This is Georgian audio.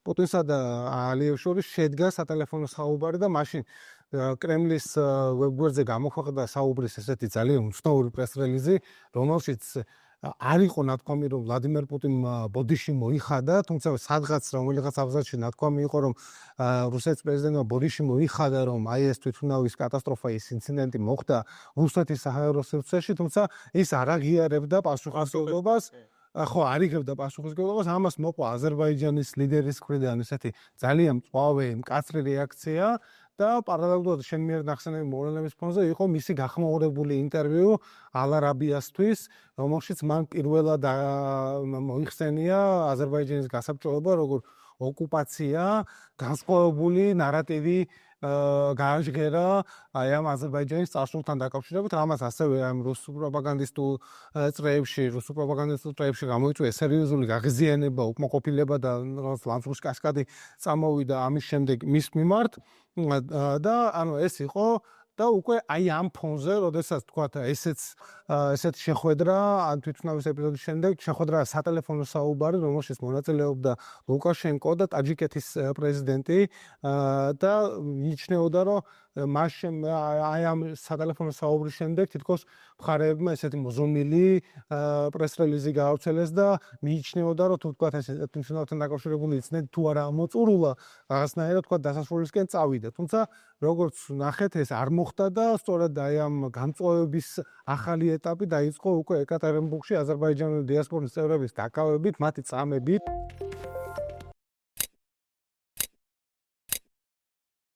პუტინსა და ალიევს შორის შედგა სატელეფონო საუბარი და მაშინ კრემლის ვებგვერდზე გამოქვეყნდა საუბრის ესეთი ძალიან უცნაური პრეს-რელიზი, რომელშიც არ იყო ნათქვამი, რომ ვლადიმერ პუტინმა ბოდიში მოიხადა, თუმცა სადღაც რომელიღაც აბზაცში ნათქვამი იყო, რომ რუსეთის პრეზიდენტმა ბოდიში მოიხადა, რომ აი ეს თვითმფრინავის კატასტროფა, ეს ინციდენტი მოხდა რუსეთის საჰაერო სივრცეში, თუმცა ის არ აღიარებდა პასუხისმგებლობას. ხო, არ იღებდა პასუხისმგებლობას, ამას მოყვა აზერბაიჯანის ლიდერის მხრიდან ესეთი ძალიან მწვავე, მკაცრი რეაქცია და პარალელურად შენ მიერ ნახსენები მოვლენების ფონზე იყო მისი გახმაურებული ინტერვიუ ალ-არაბიასთვის, რომელშიც მან პირველად მოიხსენია აზერბაიჯანის გასაბჭოება, როგორ ოკუპაცია, განსხვავებული ნარატივი გააჟღერა აი ამ აზერბაიჯანის წარსულთან დაკავშირებით. ამას ასევე ამ რუსულ პროპაგანდისტულ წრეებში გამოიწვია სერიოზული გაღიზიანება, უკმაყოფილება და ლანцუღის კასკადი წამოვიდა ამის შემდეგ მის მიმართ და ანუ ეს იყო და უკვე აი ამ ფონზე, როდესაც თქვათ ესეთ შეხვედრა ან თვითმფრინავის ეპიზოდის შემდეგ შეხვედრა სატელეფონო საუბარი, რომელშიც მონაწილეობდა ლუკაშენკო და ტაჯიკეთის პრეზიდენტი და მიიჩნეოდა, რომ აი ამ სატელეფონო საუბრის შემდეგ თითქოს მხარეებმა ესეთი მოზომილი პრეს-რელიზი გაავრცელეს და მიიჩნეოდა, რომ თუ თქვათ ეს თვითმფრინავთან დაკავშირებული ინციდენტი თუ არა მოწურულა, რაღაცნაირად თქვათ დასასრულისკენ წავიდა. თუმცა როგორც ნახეთ, ეს არ მოხდა და სწორედ აი ამ გამწვავების ახალი ეტაპი დაიწყო უკვე ეკატერინბურგში აზერბაიჯანული დიასპორის წევრების დაკავებით, მათი წამებით.